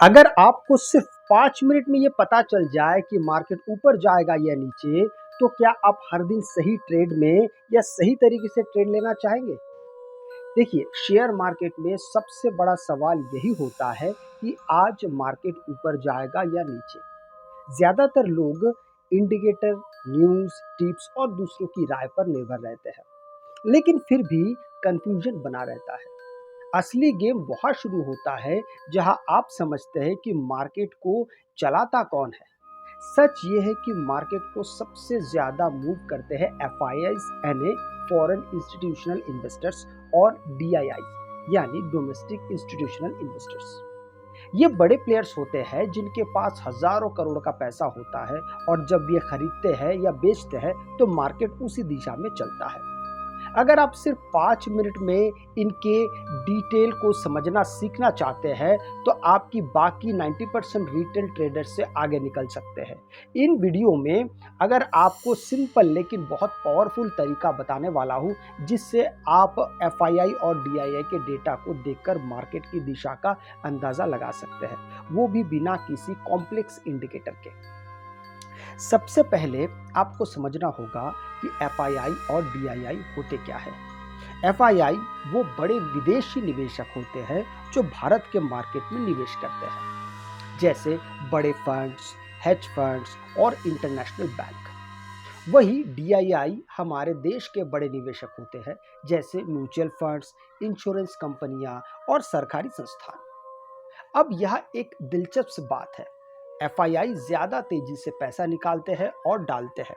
अगर आपको सिर्फ 5 मिनट में ये पता चल जाए कि मार्केट ऊपर जाएगा या नीचे, तो क्या आप हर दिन सही ट्रेड में या सही तरीके से ट्रेड लेना चाहेंगे? देखिए, शेयर मार्केट में सबसे बड़ा सवाल यही होता है कि आज मार्केट ऊपर जाएगा या नीचे। ज़्यादातर लोग इंडिकेटर, न्यूज़, टिप्स और दूसरों की राय पर निर्भर रहते हैं, लेकिन फिर भी कंफ्यूजन बना रहता है। असली गेम वहाँ शुरू होता है जहाँ आप समझते हैं कि मार्केट को चलाता कौन है। सच ये है कि मार्केट को सबसे ज़्यादा मूव करते हैं एफआईआईज यानी फॉरेन इंस्टीट्यूशनल इन्वेस्टर्स और डीआईआई यानी डोमेस्टिक इंस्टीट्यूशनल इन्वेस्टर्स। ये बड़े प्लेयर्स होते हैं जिनके पास हजारों करोड़ का पैसा होता है और जब ये खरीदते हैं या बेचते हैं तो मार्केट उसी दिशा में चलता है। अगर आप सिर्फ 5 मिनट में इनके डिटेल को समझना सीखना चाहते हैं तो आपकी बाकी 90% रिटेल ट्रेडर से आगे निकल सकते हैं। इन वीडियो में अगर आपको सिंपल लेकिन बहुत पावरफुल तरीका बताने वाला हूँ जिससे आप एफआईआई और डीआईआई के डेटा को देखकर मार्केट की दिशा का अंदाज़ा लगा सकते हैं, वो भी बिना किसी कॉम्प्लेक्स इंडिकेटर के। सबसे पहले आपको समझना होगा कि एफआईआई और डीआईआई होते क्या है। एफआईआई वो बड़े विदेशी निवेशक होते हैं जो भारत के मार्केट में निवेश करते हैं, जैसे बड़े फंड्स, हेज फंड्स और इंटरनेशनल बैंक। वही डीआईआई हमारे देश के बड़े निवेशक होते हैं, जैसे म्यूचुअल फंड्स, इंश्योरेंस कंपनियां और सरकारी संस्थान। अब यह एक दिलचस्प बात है, एफआईआई ज्यादा तेजी से पैसा निकालते हैं और डालते हैं,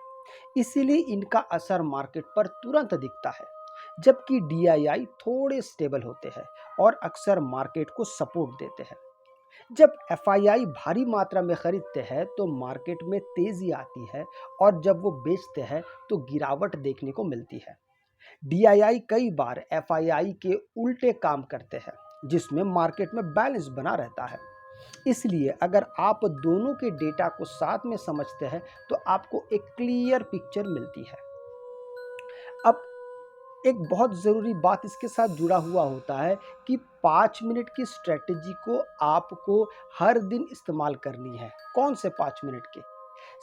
इसीलिए इनका असर मार्केट पर तुरंत दिखता है, जबकि डीआईआई थोड़े स्टेबल होते हैं और अक्सर मार्केट को सपोर्ट देते हैं। जब एफआईआई भारी मात्रा में खरीदते हैं तो मार्केट में तेजी आती है और जब वो बेचते हैं तो गिरावट देखने को मिलती है। डीआईआई कई बार एफआईआई के उल्टे काम करते हैं, जिसमें मार्केट में बैलेंस बना रहता है। इसलिए अगर आप दोनों के डेटा को साथ में समझते हैं तो आपको एक क्लियर पिक्चर मिलती है। अब एक बहुत ज़रूरी बात इसके साथ जुड़ा हुआ होता है कि 5 मिनट की स्ट्रेटजी को आपको हर दिन इस्तेमाल करनी है। कौन से 5 मिनट के?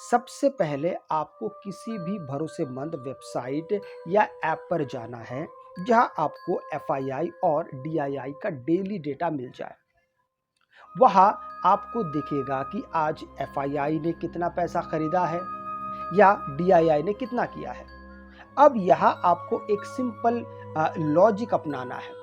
सबसे पहले आपको किसी भी भरोसेमंद वेबसाइट या ऐप पर जाना है जहां आपको एफआईआई और डीआईआई का डेली डेटा मिल जाए। वहां आपको दिखेगा कि आज एफआईआई ने कितना पैसा खरीदा है या डीआईआई ने कितना किया है। अब यहाँ आपको एक सिंपल लॉजिक अपनाना है।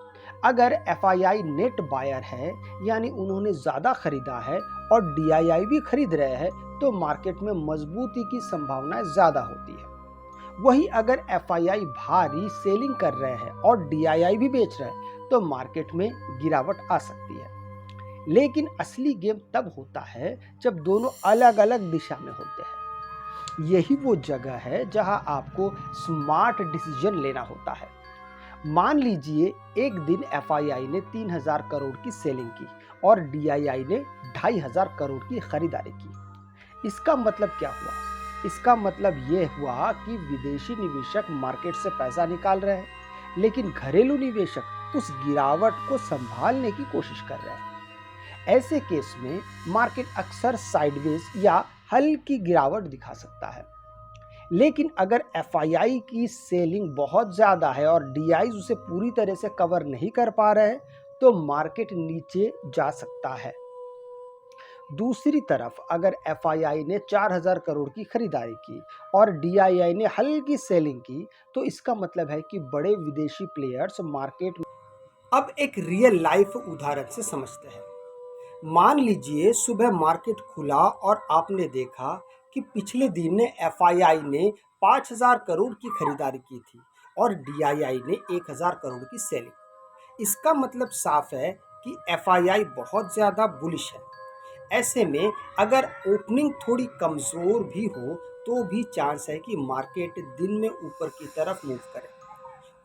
अगर एफआईआई नेट बायर है यानी उन्होंने ज़्यादा खरीदा है और डीआईआई भी खरीद रहे हैं तो मार्केट में मजबूती की संभावनाएं ज़्यादा होती है। वही अगर एफआईआई भारी सेलिंग कर रहे हैं और डीआईआई भी बेच रहे हैं तो मार्केट में गिरावट आ सकती है। लेकिन असली गेम तब होता है जब दोनों अलग अलग दिशा में होते हैं। यही वो जगह है जहां आपको स्मार्ट डिसीजन लेना होता है। मान लीजिए एक दिन एफआईआई ने 3000 करोड़ की सेलिंग की और डीआईआई ने 2500 करोड़ की खरीदारी की। इसका मतलब क्या हुआ? इसका मतलब यह हुआ कि विदेशी निवेशक मार्केट से पैसा निकाल रहे हैं, लेकिन घरेलू निवेशक उस गिरावट को संभालने की कोशिश कर रहे हैं। ऐसे केस में मार्केट अक्सर साइडवेज या हल्की गिरावट दिखा सकता है। लेकिन अगर एफआईआई की सेलिंग बहुत ज़्यादा है और डीआई उसे पूरी तरह से कवर नहीं कर पा रहे हैं तो मार्केट नीचे जा सकता है। दूसरी तरफ अगर एफआईआई ने 4000 करोड़ की खरीदारी की और डीआईआई ने हल्की सेलिंग की तो इसका मतलब है कि बड़े विदेशी प्लेयर्स मार्केट। अब एक रियल लाइफ उदाहरण से समझते हैं। मान लीजिए सुबह मार्केट खुला और आपने देखा कि पिछले दिन ने एफआईआई ने 5000 करोड़ की खरीदारी की थी और डीआईआई ने 1000 करोड़ की सेलिंग। इसका मतलब साफ है कि एफआईआई बहुत ज़्यादा बुलिश है। ऐसे में अगर ओपनिंग थोड़ी कमज़ोर भी हो तो भी चांस है कि मार्केट दिन में ऊपर की तरफ मूव करे।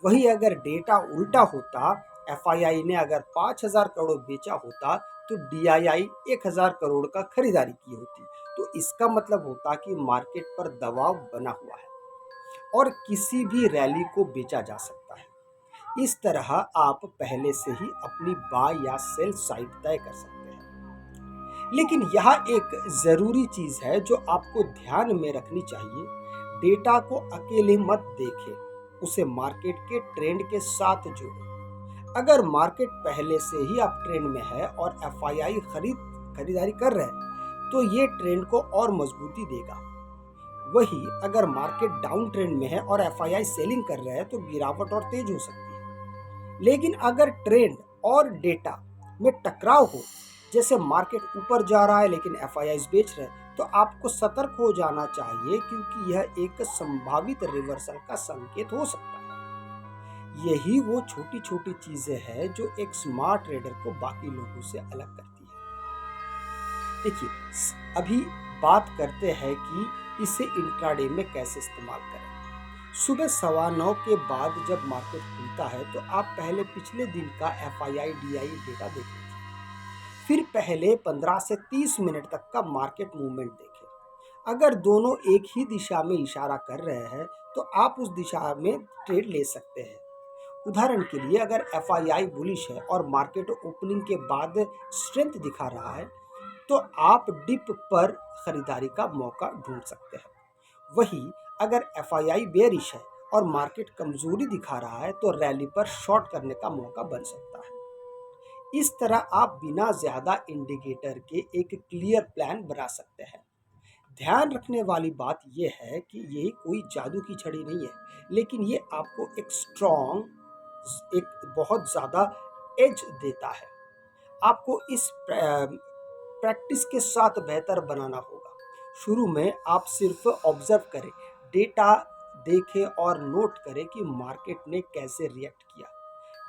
वही अगर डेटा उल्टा होता, एफआईआई ने अगर 5000 करोड़ बेचा होता तो डीआईआई 1000 करोड़ का खरीदारी की होती, तो इसका मतलब होता कि मार्केट पर दबाव बना हुआ है और किसी भी रैली को बेचा जा सकता है। इस तरह आप पहले से ही अपनी बाय या सेल साइड तय कर सकते हैं। लेकिन यहाँ एक ज़रूरी चीज़ है जो आपको ध्यान में रखनी चाहिए। डेटा को अकेले मत देखें, उसे मार्केट के ट्रेंड के साथ जोड़ें। अगर मार्केट पहले से ही अप ट्रेंड में है और एफआईआई खरीदारी कर रहे हैं तो ये ट्रेंड को और मजबूती देगा। वही अगर मार्केट डाउन ट्रेंड में है और एफआईआई सेलिंग कर रहे हैं तो गिरावट और तेज हो सकती है। लेकिन अगर ट्रेंड और डेटा में टकराव हो, जैसे मार्केट ऊपर जा रहा है लेकिन एफआईआई बेच रहे हैं, तो आपको सतर्क हो जाना चाहिए क्योंकि यह एक संभावित रिवर्सल का संकेत हो सकता है। यही वो छोटी छोटी चीजें हैं जो एक स्मार्ट ट्रेडर को बाकी लोगों से अलग करती है। देखिए, अभी बात करते हैं कि इसे इंट्राडे में कैसे इस्तेमाल करें। सुबह 9:15 के बाद जब मार्केट खुलता है तो आप पहले पिछले दिन का एफआईआई डीआई डेटा देख लीजिए। फिर पहले 15 से 30 मिनट तक का मार्केट मूवमेंट देखें। अगर दोनों एक ही दिशा में इशारा कर रहे हैं तो आप उस दिशा में ट्रेड ले सकते हैं। उदाहरण के लिए, अगर एफआईआई बुलिश है और मार्केट ओपनिंग के बाद स्ट्रेंथ दिखा रहा है तो आप डिप पर खरीदारी का मौका ढूंढ सकते हैं। वहीं अगर एफआईआई बेयरिश है और मार्केट कमजोरी दिखा रहा है तो रैली पर शॉर्ट करने का मौका बन सकता है। इस तरह आप बिना ज्यादा इंडिकेटर के एक क्लियर प्लान बना सकते हैं। ध्यान रखने वाली बात यह है कि ये कोई जादू की छड़ी नहीं है, लेकिन ये आपको एक बहुत ज़्यादा एज देता है। आपको इस प्रैक्टिस के साथ बेहतर बनाना होगा। शुरू में आप सिर्फ ऑब्जर्व करें, डेटा देखें और नोट करें कि मार्केट ने कैसे रिएक्ट किया।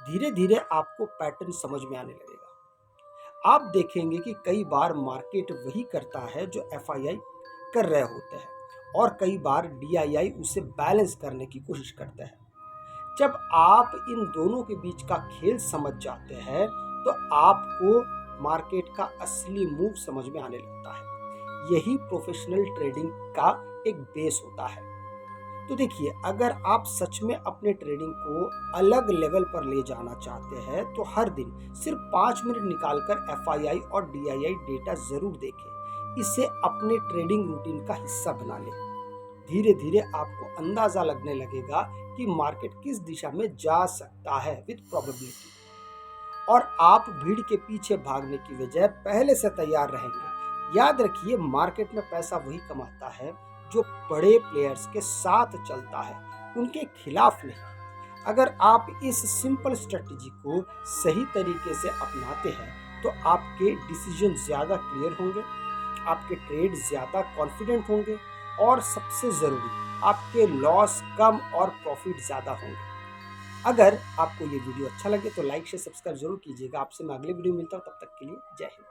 धीरे धीरे आपको पैटर्न समझ में आने लगेगा। आप देखेंगे कि कई बार मार्केट वही करता है जो एफआईआई कर रहे होते हैं और कई बार डीआईआई उसे बैलेंस करने की कोशिश करते हैं। जब आप इन दोनों के बीच का खेल समझ जाते हैं तो आपको मार्केट का असली मूव समझ में आने लगता है। यही प्रोफेशनल ट्रेडिंग का एक बेस होता है। तो देखिए, अगर आप सच में अपने ट्रेडिंग को अलग लेवल पर ले जाना चाहते हैं तो हर दिन सिर्फ 5 मिनट निकालकर एफआईआई और डीआईआई डेटा जरूर देखें। इसे अपने ट्रेडिंग रूटीन का हिस्सा बना लें। धीरे धीरे आपको अंदाजा लगने लगेगा कि मार्केट किस दिशा में जा सकता है विद प्रोबेबिलिटी, और आप भीड़ के पीछे भागने की बजाय पहले से तैयार रहेंगे। याद रखिए, मार्केट में पैसा वही कमाता है जो बड़े प्लेयर्स के साथ चलता है, उनके खिलाफ नहीं। अगर आप इस सिंपल स्ट्रेटजी को सही तरीके से अपनाते हैं तो आपके डिसीजन ज़्यादा क्लियर होंगे, आपके ट्रेड ज़्यादा कॉन्फिडेंट होंगे और सबसे ज़रूरी, आपके लॉस कम और प्रॉफिट ज़्यादा होंगे। अगर आपको ये वीडियो अच्छा लगे तो लाइक शेयर सब्सक्राइब जरूर कीजिएगा। आपसे मैं अगले वीडियो में मिलता हूँ, तब तक के लिए जय हिंद।